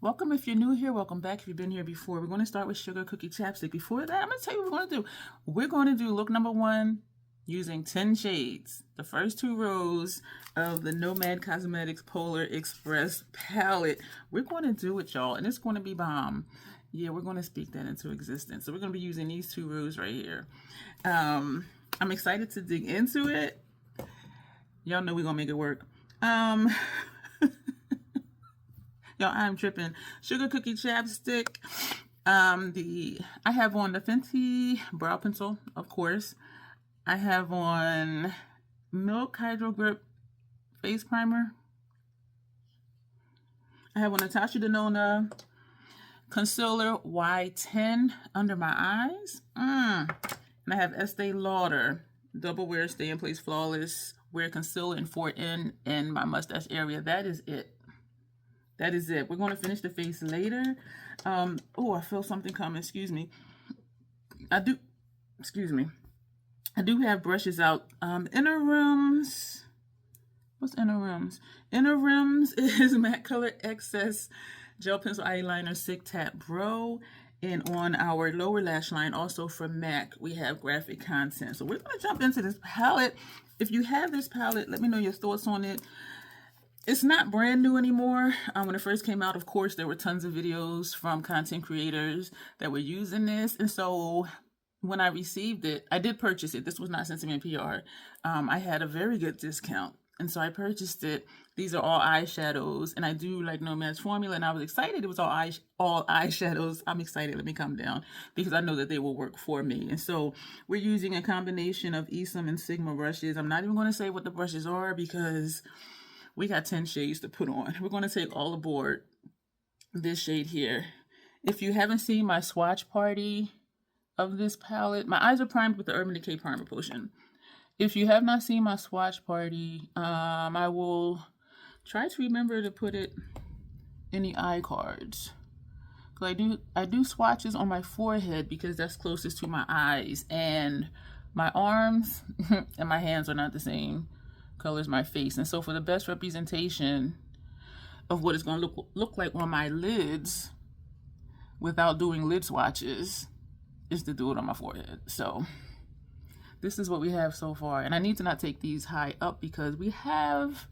Welcome if you're new here. Welcome back if you've been here before. We're going to start with Sugar Cookie Chapstick. Before that, I'm going to tell you what we're going to do. We're going to do look number 1 using 10 shades. The first 2 rows of the Nomad Cosmetics Polar Express palette. We're going to do it, y'all, and it's going to be bomb. Yeah, we're going to speak that into existence. So we're going to be using these 2 rows right here. I'm excited to dig into it. Y'all know we're going to make it work. Y'all, I'm tripping. Sugar Cookie Chapstick. I have on the Fenty Brow Pencil, of course. I have on Milk Hydro Grip Face Primer. I have on Natasha Denona Concealer Y10 under my eyes. And I have Estee Lauder Double Wear Stay in Place Flawless Wear Concealer in 4N in my mustache area. That is it. That is it. We're going to finish the face later. Oh, I feel something coming. Excuse me. I do have brushes out. Inner Rims. What's Inner Rims? Inner Rims is Matte Color Excess Gel Pencil Eyeliner Sick Tap Bro. And on our lower lash line, also from MAC, we have Graphic Content. So we're going to jump into this palette. If you have this palette, let me know your thoughts on it. It's not brand new anymore. When it first came out, of course, there were tons of videos from content creators that were using this. And so when I received it, I did purchase it. This was not sent to me in PR. I had a very good discount. And so I purchased it. These are all eyeshadows. And I do like Nomad's formula. And I was excited. It was all eyeshadows. I'm excited. Let me calm down. Because I know that they will work for me. And so we're using a combination of Esom and Sigma brushes. I'm not even going to say what the brushes are because we got 10 shades to put on. We're going to take all aboard this shade here. If you haven't seen my swatch party of this palette, my eyes are primed with the Urban Decay Primer Potion. If you have not seen my swatch party, I will try to remember to put it in the eye cards. Because I do swatches on my forehead because that's closest to my eyes. And my arms and my hands are not the same color as my face. And so for the best representation of what it's going to look like on my lids without doing lid swatches is to do it on my forehead. So this is what we have so far. And I need to not take these high up because we have,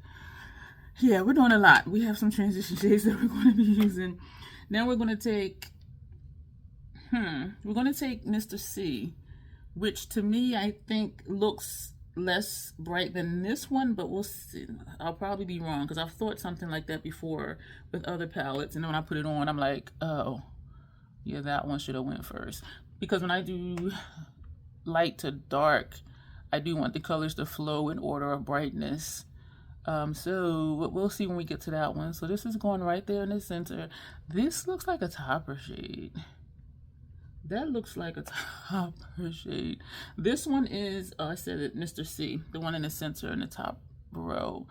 yeah, we're doing a lot. We have some transition shades that we're going to be using. Now we're going to take, Mr. C, which to me I think looks less bright than this one, but we'll see. I'll probably be wrong because I've thought something like that before with other palettes, and then when I put it on, I'm like, oh, yeah, that one should have went first. Because when I do light to dark, I do want the colors to flow in order of brightness. So we'll see when we get to that one. So this is going right there in the center. This looks like a topper shade. That looks like a topper shade. This one is, I said it, Mr. C, the one in the center in the top row.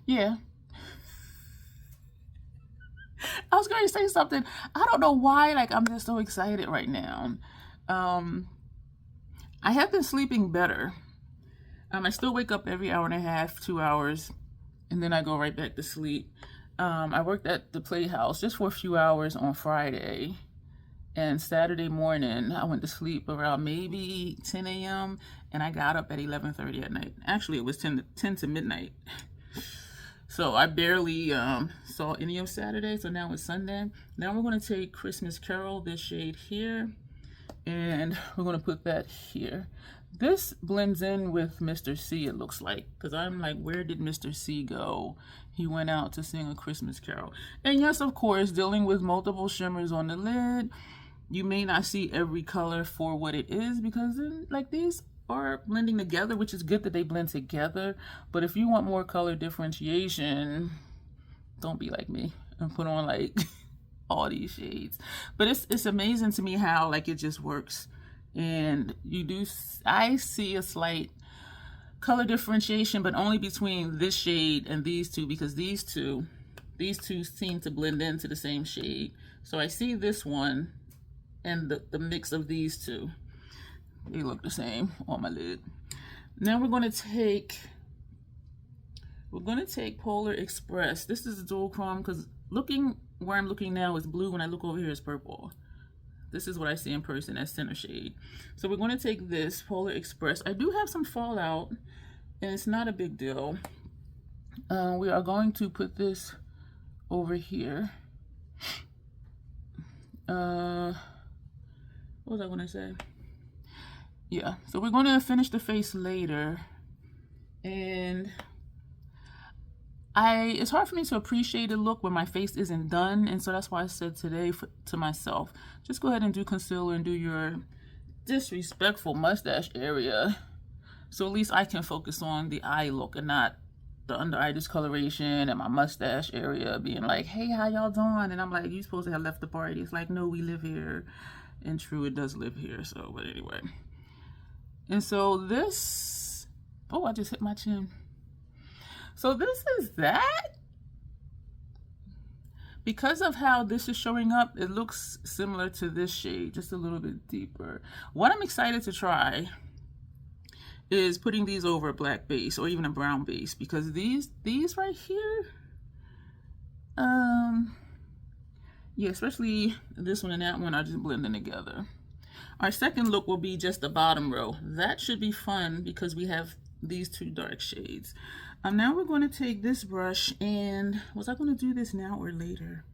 Yeah. I was going to say something. I don't know why, like, I'm just so excited right now. I have been sleeping better. I still wake up every hour and a half, 2 hours, and then I go right back to sleep. I worked at the Playhouse just for a few hours on Friday. And Saturday morning, I went to sleep around maybe 10 a.m. and I got up at 11:30 at night. Actually, it was 10 to midnight. So I barely saw any of Saturday. So now it's Sunday. Now we're going to take Christmas Carol, this shade here, and we're going to put that here. This blends in with Mr. C, it looks like, because I'm like, where did Mr. C go? He went out to sing A Christmas Carol. And yes, of course, dealing with multiple shimmers on the lid, you may not see every color for what it is because like these are blending together, which is good that they blend together. But if you want more color differentiation, don't be like me and put on like all these shades. But it's amazing to me how like it just works. And I see a slight color differentiation, but only between this shade and these two, because these two seem to blend into the same shade. So I see this one and the mix of these two. They look the same on my lid. Now we're going to take We're going to take Polar Express. This is a dual chrome because looking where I'm looking now is blue. When I look over here is purple. This is what I see in person as center shade. So we're going to take this Polar Express. I do have some fallout, and it's not a big deal. We are going to put this over here. What was I going to say? Yeah, so we're going to finish the face later. And it's hard for me to appreciate a look when my face isn't done, and so that's why I said today to myself, just go ahead and do concealer and do your disrespectful mustache area, so at least I can focus on the eye look and not the under eye discoloration and my mustache area being like, hey, how y'all doing? And I'm like, you supposed to have left the party. It's like, no, we live here, and true, it does live here. So, but anyway, and so this, oh, I just hit my chin. So this is that. Because of how this is showing up, it looks similar to this shade, just a little bit deeper. What I'm excited to try is putting these over a black base or even a brown base, because these right here, yeah, especially this one and that one are just blending together. Our second look will be just the bottom row. That should be fun because we have these two dark shades. Now we're going to take this brush, and was I going to do this now or later?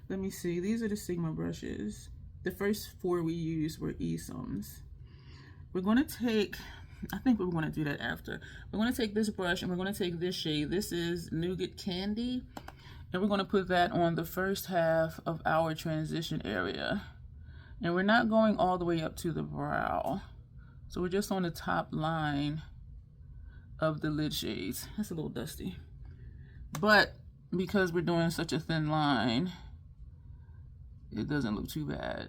Let me see. These are the Sigma brushes. The first 4 we used were Esums. We're going to take, I think we're going to do that after. We're going to take this brush and we're going to take this shade. This is Nougat Candy, and we're going to put that on the first half of our transition area. And we're not going all the way up to the brow. So we're just on the top line of the lid shades. That's a little dusty, but because we're doing such a thin line, it doesn't look too bad.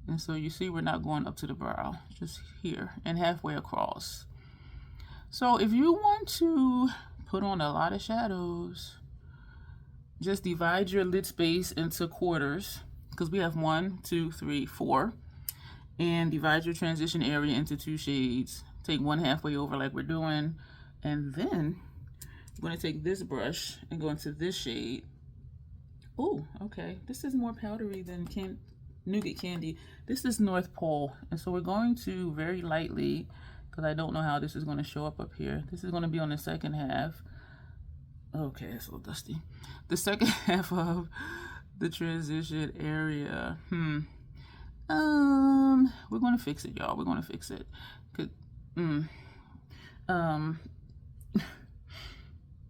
And so you see we're not going up to the brow, just here and halfway across. So if you want to put on a lot of shadows, just divide your lid space into quarters, because we have 1, 2, 3, 4, and divide your transition area into 2 shades. Take one halfway over like we're doing, and then I'm going to take this brush and go into this shade. Oh, okay, this is more powdery than Nougat Candy. This is North Pole, and so we're going to very lightly, because I don't know how this is going to show up here. This is going to be on the second half. Okay, it's a little dusty. The second half of the transition area. We're going to fix it, y'all. We're going to fix it.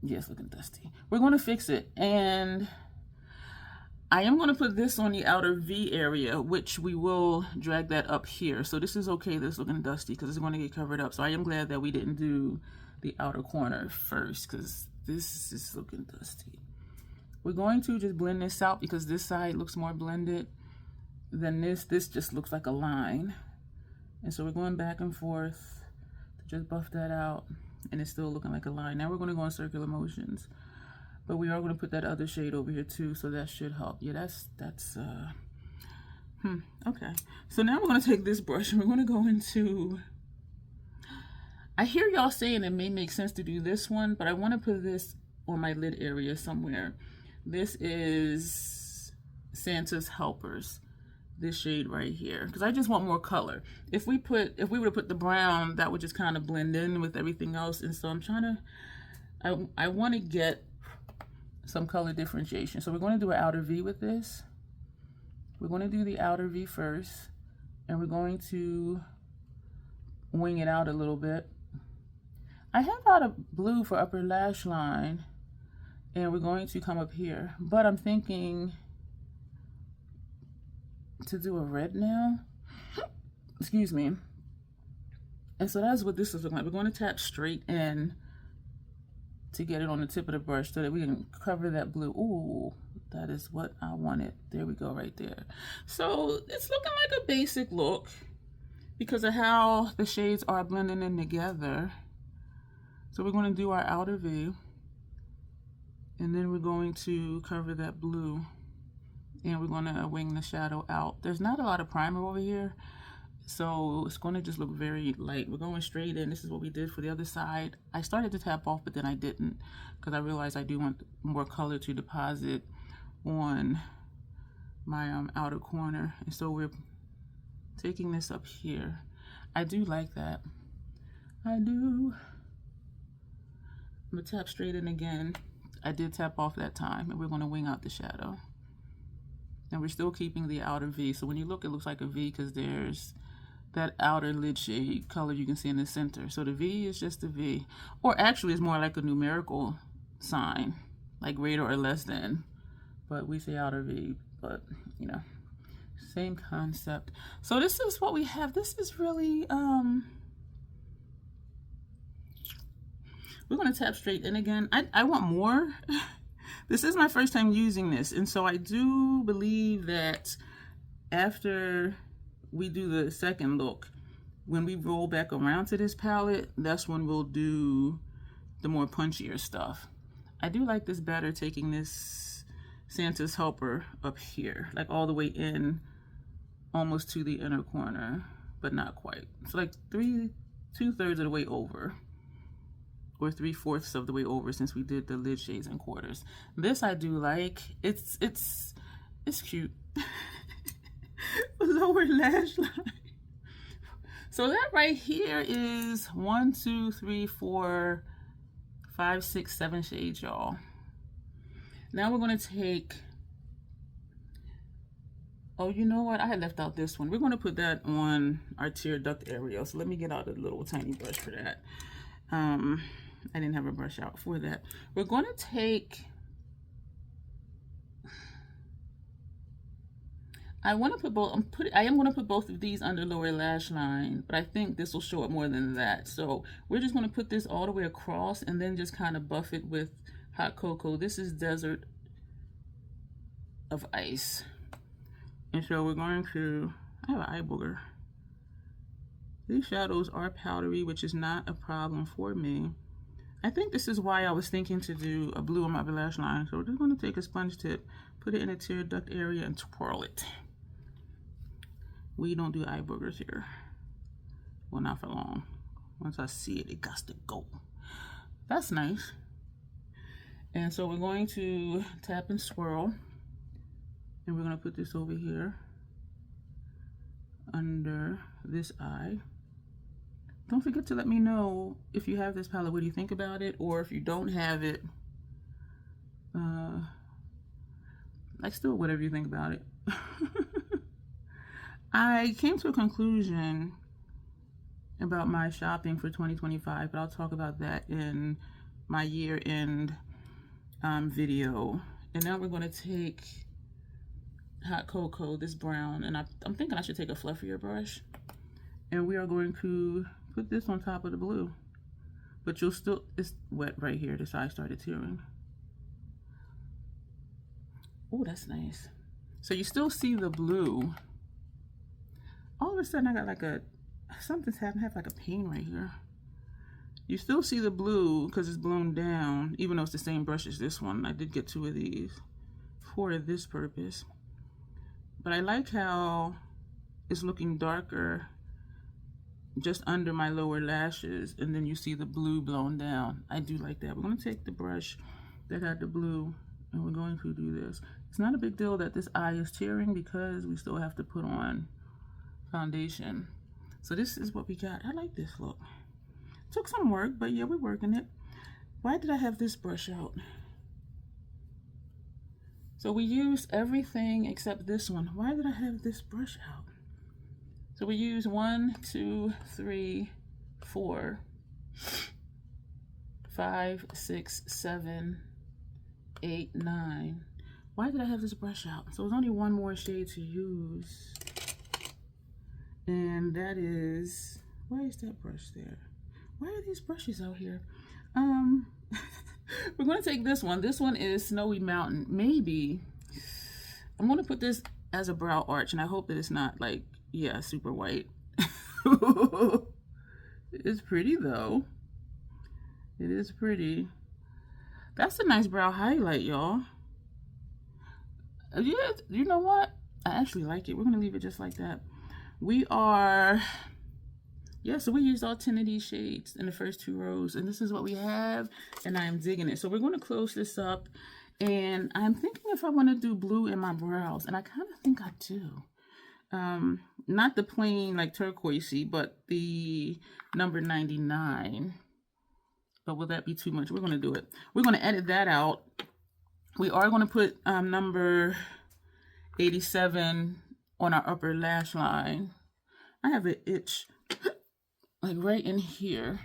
Yes, looking dusty. We're going to fix it, and I am going to put this on the outer V area, which we will drag that up here. So this is okay, this looking dusty, because it's going to get covered up. So I am glad that we didn't do the outer corner first, because this is looking dusty. We're going to just blend this out because this side looks more blended than this. This just looks like a line. And so we're going back and forth to just buff that out, and it's still looking like a line. Now we're going to go in circular motions, but we are going to put that other shade over here too, so that should help. Yeah, that's okay. So now we're going to take this brush and we're going to go into, I hear y'all saying it may make sense to do this one, but I want to put this on my lid area somewhere. This is Santa's Helpers. This shade right here, because I just want more color. If we were to put the brown, that would just kind of blend in with everything else, and so I'm trying to, I want to get some color differentiation. So we're going to do an outer V with this. We're going to do the outer V first, and we're going to wing it out a little bit. I have out a blue for upper lash line, and we're going to come up here, but I'm thinking to do a red now. Excuse me. And so that's what this is looking like. We're going to tap straight in to get it on the tip of the brush so that we can cover that blue. Ooh, that is what I wanted. There we go, right there. So it's looking like a basic look because of how the shades are blending in together. So we're going to do our outer V, and then we're going to cover that blue, and we're going to wing the shadow out. There's not a lot of primer over here, So it's going to just look very light. We're going straight in. This is what we did for the other side. I started to tap off, but then I didn't because I realized I do want more color to deposit on my outer corner. And so we're taking this up here. I do like that. I do. I'm going to tap straight in again. I did tap off that time, and we're going to wing out the shadow. And we're still keeping the outer V. So when you look, it looks like a V because there's that outer lid shade color you can see in the center. So the V is just a V. Or actually, it's more like a numerical sign, like greater or less than. But we say outer V, but, you know, same concept. So this is what we have. This is really, we're going to tap straight in again. I want more. This is my first time using this, and so I do believe that after we do the second look, when we roll back around to this palette, that's when we'll do the more punchier stuff. I do like this better, taking this Santa's Helper up here, like all the way in, almost to the inner corner, but not quite. It's like 2/3 of the way over. Or 3/4 of the way over since we did the lid shades and quarters. This I do like. It's cute. Lower lash line. So that right here is 1, 2, 3, 4, 5, 6, 7 shades, y'all. Now we're gonna take, oh, you know what? I had left out this one. We're gonna put that on our tear duct area. So let me get out a little tiny brush for that. I didn't have a brush out for that. We're going to take, I am going to put both of these under lower lash line, but I think this will show up more than that. So we're just going to put this all the way across and then just kind of buff it with hot cocoa. This is Desert of Ice. And so we're going to, I have an eye booger. These shadows are powdery, which is not a problem for me. I think this is why I was thinking to do a blue on my lash line. So we're just going to take a sponge tip, put it in a tear duct area, and twirl it. We don't do eye boogers here. Well, not for long. Once I see it, it got to go. That's nice. And so we're going to tap and swirl. And we're going to put this over here under this eye. Don't forget to let me know if you have this palette, what do you think about it? Or if you don't have it, like still whatever you think about it. I came to a conclusion about my shopping for 2025, but I'll talk about that in my year-end video. And now we're going to take hot cocoa, this brown, and I'm thinking I should take a fluffier brush. And we are going to put this on top of the blue. But you'll still, it's wet right here. This eye started tearing. Oh, that's nice. So you still see the blue. All of a sudden I got like something's happened. I have like a pain right here. You still see the blue because it's blown down, even though it's the same brush as this one. I did get 2 of these for this purpose. But I like how it's looking darker just under my lower lashes, and then you see the blue blown down. I do like that. We're going to take the brush that had the blue, and we're going to do this. It's not a big deal that this eye is tearing because we still have to put on foundation. So this is what we got. I like this look. Took some work, but yeah, we're working it. Why did I have this brush out? So we used everything except this one. Why did I have this brush out? So we use 1, 2, 3, 4, 5, 6, 7, 8, 9. Why did I have this brush out? So there's only one more shade to use. And that is, why is that brush there? Why are these brushes out here? We're going to take this one. This one is Snowy Mountain. Maybe I'm going to put this as a brow arch, and I hope that it's not like, yeah, super white. It's pretty though. It is pretty. That's a nice brow highlight, y'all. Yeah, you know what? I actually like it. We're going to leave it just like that. We are, yeah, so we used all 10 of these shades in the first 2 rows, and this is what we have, and I am digging it. So we're going to close this up, and I'm thinking if I want to do blue in my brows, and I kind of think I do. Not the plain like turquoisey, but the number 99. But will that be too much? We're going to do it. We're going to edit that out. We are going to put number 87 on our upper lash line. I have an itch like right in here.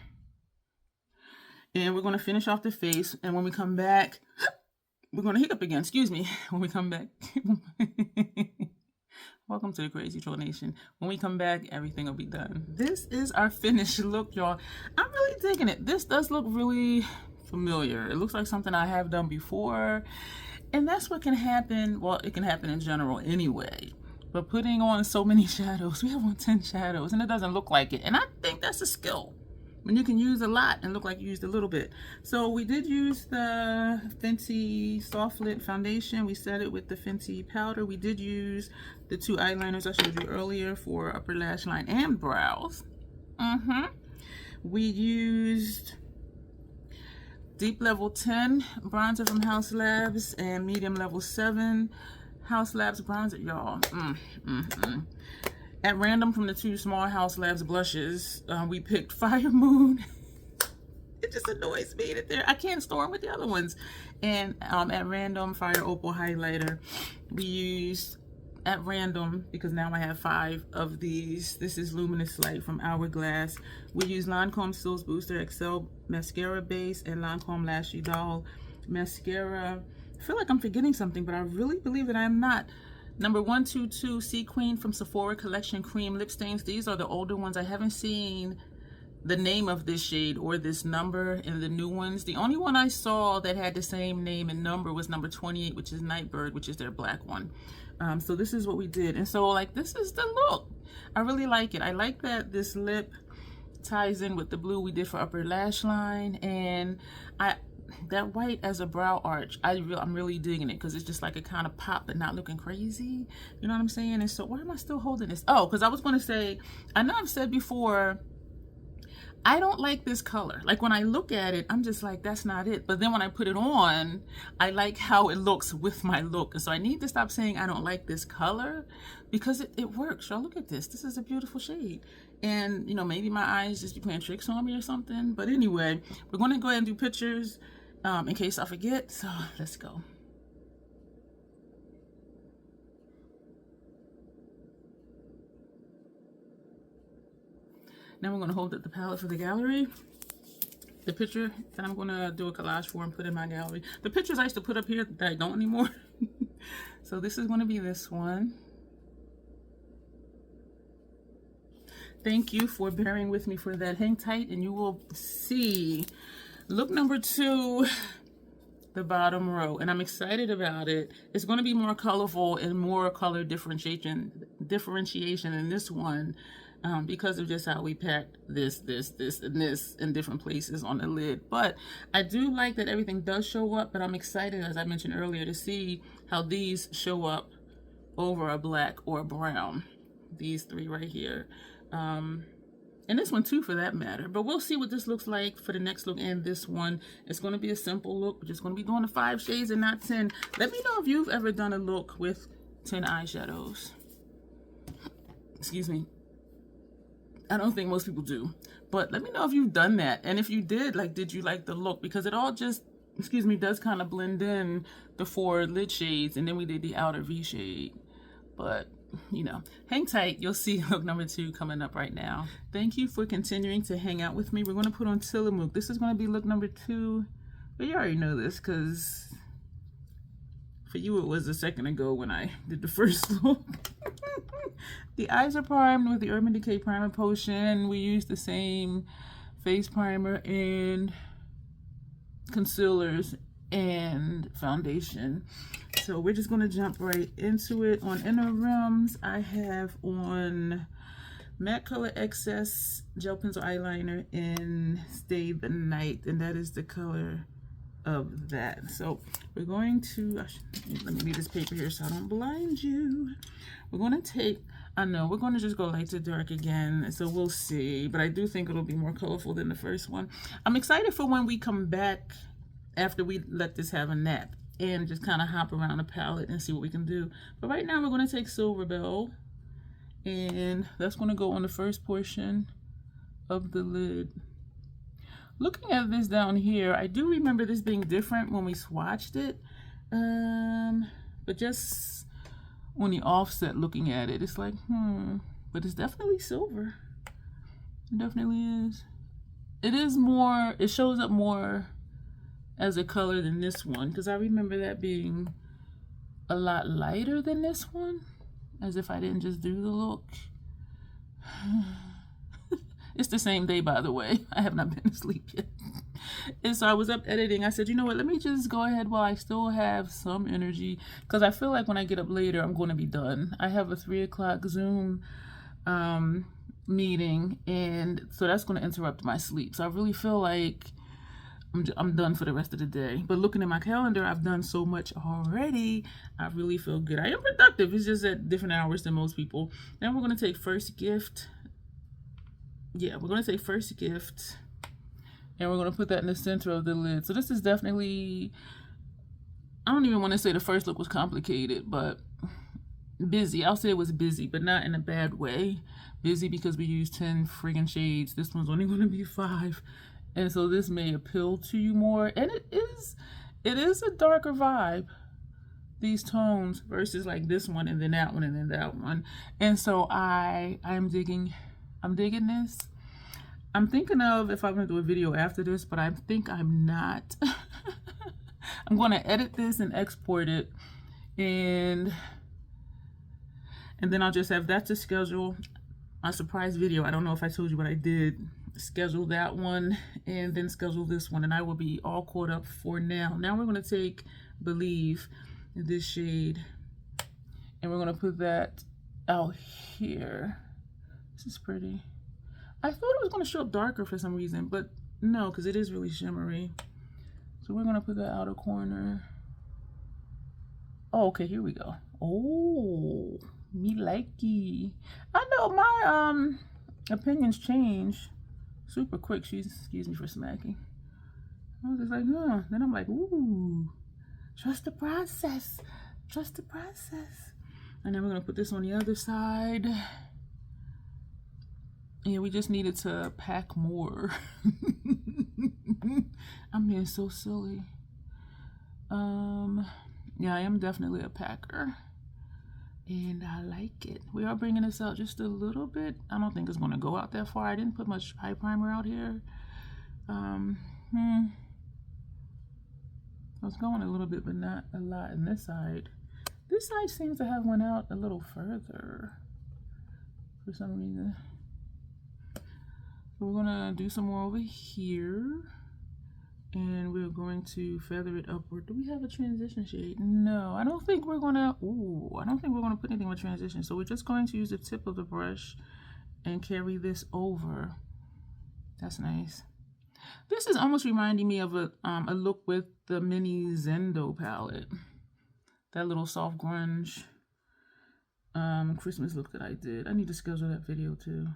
And we're going to finish off the face. And when we come back, we're going to hiccup again. Excuse me. When we come back. Welcome to the Crazy Troll Nation. When we come back, everything will be done. This is our finished look, y'all. I'm really digging it. This does look really familiar. It looks like something I have done before. And that's what can happen. Well, it can happen in general anyway. But putting on so many shadows, we have on 10 shadows, and it doesn't look like it. And I think that's a skill. When you can use a lot and look like you used a little bit. So we did use the Fenty Soft Lit Foundation. We set it with the Fenty Powder. We did use the 2 eyeliners I showed you earlier for upper lash line and brows. We used Deep Level 10 bronzer from Haus Labs and Medium Level 7 Haus Labs bronzer, y'all. At random from the 2 small Haus Labs blushes, we picked Fire Moon. It just annoys me that I can't store them with the other ones. And at random, Fire Opal highlighter. We used at random, because now I have 5 of these. This is Luminous Light from Hourglass. We use Lancome Sills Booster XL mascara base and Lancome Lashy Doll mascara. I feel like I'm forgetting something, but I really believe that I am not. Number 122 Sea Queen from Sephora Collection Cream Lip Stains. These are the older ones. I haven't seen the name of this shade or this number in the new ones. The only one I saw that had the same name and number was number 28, which is Nightbird, which is their black one. So this is what we did. And so like, this is the look. I really like it. I like that this lip ties in with the blue we did for upper lash line. And that white as a brow arch, I'm really digging it, because it's just like a kind of pop but not looking crazy. You know what I'm saying? And so why am I still holding this? Oh, because I was going to say, I know I've said before, I don't like this color. Like when I look at it, I'm just like, that's not it. But then when I put it on, I like how it looks with my look. And so I need to stop saying I don't like this color, because it works. Y'all, look at this. This is a beautiful shade. And, you know, maybe my eyes just be playing tricks on me or something. But anyway, we're going to go ahead and do pictures in case I forget. So let's go. Now we're going to hold up the palette for the gallery. The picture that I'm going to do a collage for and put in my gallery. The pictures I used to put up here that I don't anymore. So this is going to be this one. Thank you for bearing with me for that. Hang tight and you will see look number 2, the bottom row. And I'm excited about it. It's going to be more colorful and more color differentiation in this one. Because of just how we packed this, and this in different places on the lid. But I do like that everything does show up, but I'm excited, as I mentioned earlier, to see how these show up over a black or a brown. These 3 right here. And this one too, for that matter. But we'll see what this looks like for the next look and this one. It's going to be a simple look. We're just going to be doing the 5 shades and not 10. Let me know if you've ever done a look with 10 eyeshadows. Excuse me. I don't think most people do, but let me know if you've done that. And if you did, like, did you like the look? Because it all just, excuse me, does kind of blend in the 4 lid shades, and then we did the outer V shade. But, you know, hang tight. You'll see look number 2 coming up right now. Thank you for continuing to hang out with me. We're going to put on Tillamook. This is going to be look number 2, but you already know this, because for you it was a second ago when I did the first look. The eyes are primed with the Urban Decay Primer Potion. We used the same face primer and concealers and foundation. So we're just going to jump right into it. On inner rims, I have on Matte Color Excess Gel Pencil Eyeliner in Stay the Night. And that is the color of that. So we're going to, let me leave this paper here so I don't blind you. We're going to take, I know, we're going to just go light to dark again. So we'll see. But I do think it'll be more colorful than the first one. I'm excited for when we come back after we let this have a nap and just kind of hop around the palette and see what we can do. But right now we're going to take Silver Bell, and that's going to go on the first portion of the lid. Looking at this down here, I do remember this being different when we swatched it, but just on the offset looking at it, it's like, but it's definitely silver. It definitely is. It is more, it shows up more as a color than this one, because I remember that being a lot lighter than this one, as if I didn't just do the look. It's the same day, by the way. I have not been asleep yet. And so I was up editing. I said, you know what, let me just go ahead while I still have some energy, because I feel like when I get up later, I'm going to be done. I have a 3 o'clock Zoom meeting, and so that's going to interrupt my sleep. So I really feel like I'm done for the rest of the day. But looking at my calendar, I've done so much already. I really feel good. I am productive. It's just at different hours than most people. Then we're going to take First Gift. Yeah, we're going to take First Gift, and we're going to put that in the center of the lid. So this is definitely, I don't even want to say the first look was complicated, but busy. I'll say it was busy, but not in a bad way. Busy because we used 10 friggin' shades. This one's only going to be 5. And so this may appeal to you more. And it is a darker vibe, these tones, versus like this one and then that one and then that one. And so I'm digging this. I'm thinking of if I'm going to do a video after this, but I think I'm not. I'm going to edit this and export it, and then I'll just have that to schedule my surprise video. I don't know if I told you what I did. Schedule that one and then schedule this one, and I will be all caught up for now. Now we're going to take Believe, this shade, and we're going to put that out here. This is pretty. I thought it was going to show up darker for some reason, but no, because it is really shimmery. So we're going to put that outer corner. Oh, okay, here we go. Oh, me likey. I know my opinions change super quick. Excuse me for smacking. I was just like, huh. Then I'm like, ooh, trust the process. Trust the process. And then we're going to put this on the other side. Yeah, we just needed to pack more. I'm being so silly. Yeah, I am definitely a packer, and I like it. We are bringing this out just a little bit. I don't think it's going to go out that far. I didn't put much eye primer out here. I was going a little bit, but not a lot. And this side seems to have went out a little further for some reason. So we're gonna do some more over here, and we're going to feather it upward. Do we have a transition shade? No, I don't think we're gonna. Ooh, I don't think we're gonna put anything with transition. So we're just going to use the tip of the brush and carry this over. That's nice. This is almost reminding me of a look with the mini Zendo palette. That little soft grunge Christmas look that I did. I need to schedule that video too.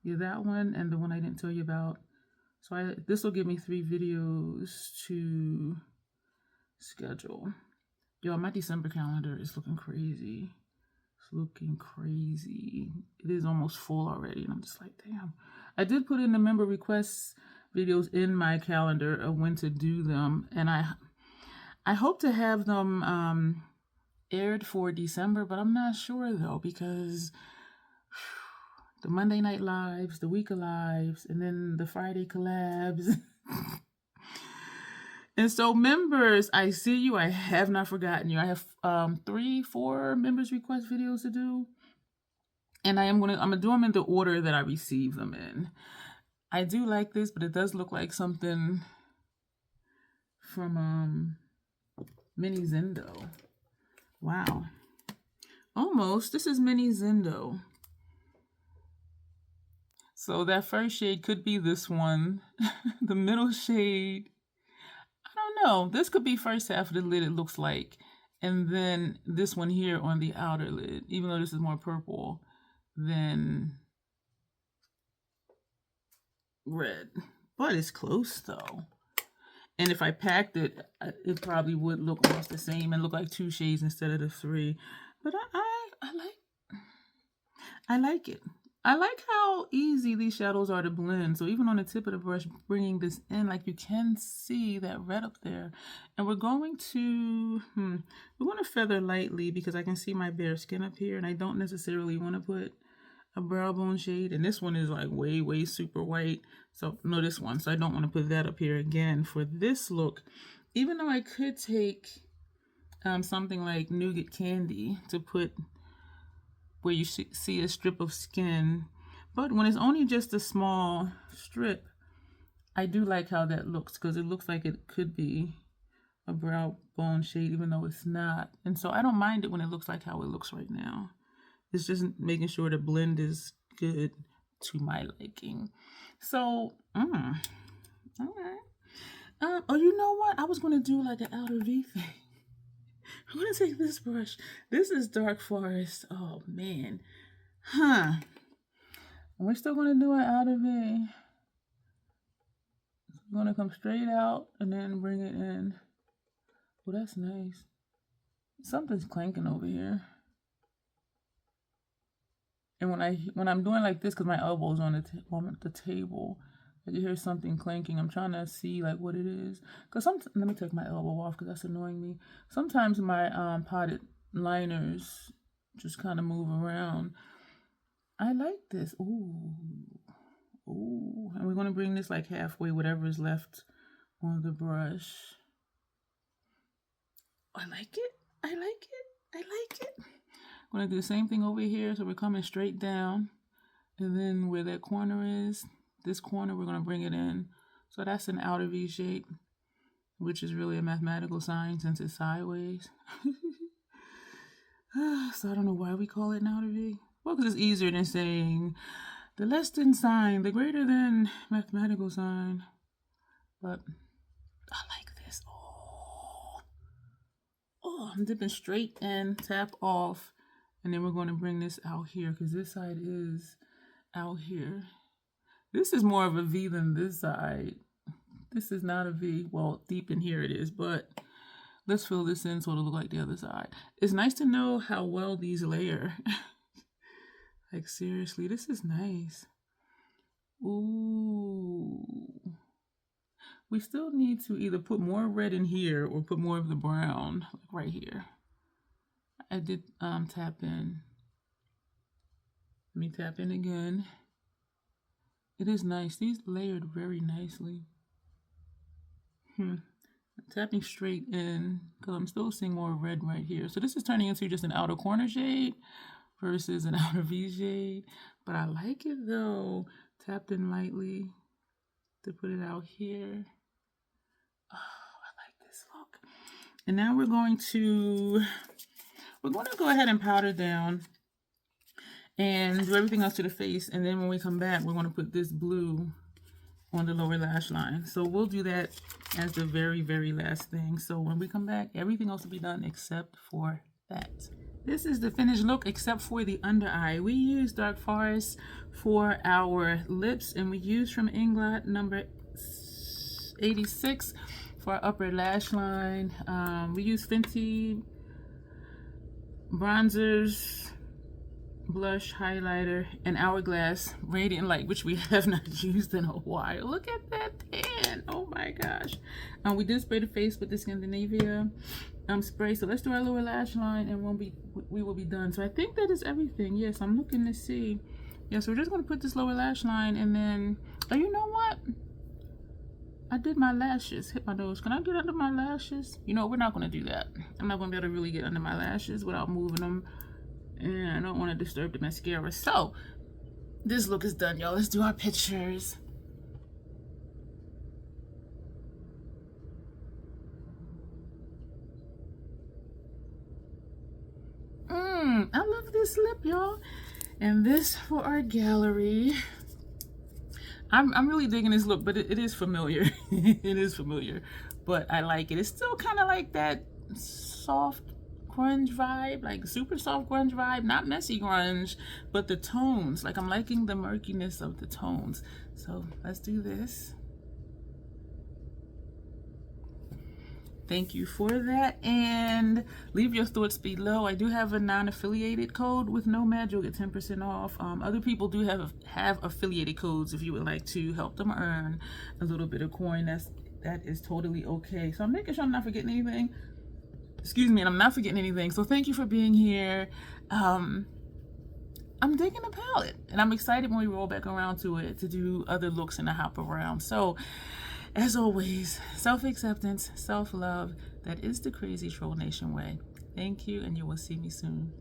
Yeah, that one and the one I didn't tell you about. So this will give me 3 videos to schedule. Yo, my December calendar is looking crazy. It's looking crazy. It is almost full already, and I'm just like, damn. I did put in the member requests videos in my calendar of when to do them, and I hope to have them aired for December, but I'm not sure though, because the Monday night lives, the week of lives, and then the Friday collabs. And so members, I see you. I have not forgotten you. I have 3-4 members request videos to do, and I'm gonna do them in the order that I receive them in. I do like this, but it does look like something from Mini Zendo. Wow, almost. This is Mini Zendo. So that first shade could be this one. The middle shade, I don't know. This could be first half of the lid, it looks like. And then this one here on the outer lid, even though this is more purple than red. But it's close though. And if I packed it, it probably would look almost the same and look like 2 shades instead of the 3. But I like it. I like how easy these shadows are to blend. So even on the tip of the brush, bringing this in, like you can see that red up there. And we're going to feather lightly because I can see my bare skin up here, and I don't necessarily want to put a brow bone shade. And this one is like way, way super white. So no, this one. So I don't want to put that up here again for this look. Even though I could take something like nougat candy to put where you see a strip of skin, but when it's only just a small strip, I do like how that looks because it looks like it could be a brow bone shade even though it's not. And so I don't mind it when it looks like how it looks right now. It's just making sure the blend is good to my liking. So all right. Oh, you know what, I was going to do like an outer V thing. I'm going to take this brush. This is Dark Forest. Oh, man. We're still going to do an outer V. It's going to come straight out and then bring it in. Oh, that's nice. Something's clanking over here. And when I'm doing like this, because my elbow's on the table, I can hear something clanking. I'm trying to see like what it is. Because let me take my elbow off because that's annoying me. Sometimes my potted liners just kind of move around. I like this. Ooh. Ooh. And we're going to bring this like halfway, whatever is left on the brush. I like it. I like it. I like it. I'm going to do the same thing over here. So we're coming straight down. And then where that corner is, this corner, we're going to bring it in. So that's an outer V shape, which is really a mathematical sign since it's sideways. So I don't know why we call it an outer V. Well, because it's easier than saying the less than sign, the greater than mathematical sign. But I like this. Oh, I'm dipping straight in, tap off. And then we're going to bring this out here because this side is out here. This is more of a V than this side. This is not a V. Well, deep in here it is, but let's fill this in so it'll look like the other side. It's nice to know how well these layer. Like seriously, this is nice. Ooh. We still need to either put more red in here or put more of the brown, like right here. I did tap in. Let me tap in again. It is nice. These layered very nicely. I'm tapping straight in because I'm still seeing more red right here. So this is turning into just an outer corner shade versus an outer V shade. But I like it though. Tapped in lightly to put it out here. Oh, I like this look. And now we're going to go ahead and powder down and do everything else to the face. And then when we come back, we're going to put this blue on the lower lash line. So we'll do that as the very, very last thing. So when we come back, everything else will be done except for that. This is the finished look except for the under eye. We use Dark Forest for our lips, and we use from Inglot number 86 for our upper lash line. We use Fenty bronzers, blush, highlighter, and Hourglass Radiant Light, which we have not used in a while. Look at that tan. Oh my gosh. We did spray the face with the Scandinavia spray. So let's do our lower lash line and we will be done. So I think that is everything. Yes, I'm looking to see. Yeah, so we're just going to put this lower lash line and then, oh, you know what? I did my lashes, hit my nose. Can I get under my lashes? You know, we're not going to do that. I'm not going to be able to really get under my lashes without moving them. And I don't want to disturb the mascara. So, this look is done, y'all. Let's do our pictures. I love this lip, y'all. And this for our gallery. I'm really digging this look, but it is familiar. It is familiar. but I like it. It's still kind of like that soft grunge vibe, like super soft grunge vibe, not messy grunge, but the tones, like I'm liking the murkiness of the tones. So let's do this. Thank you for that, and leave your thoughts below. I do have a non-affiliated code with Nomad. You'll get 10% off. Other people do have affiliated codes if you would like to help them earn a little bit of coin. That is totally okay. So I'm making sure I'm not forgetting anything. Excuse me, and I'm not forgetting anything. So thank you for being here. I'm digging the palette, and I'm excited when we roll back around to it to do other looks and to hop around. So as always, self-acceptance, self-love, that is the Crazy Troll Nation way. Thank you, and you will see me soon.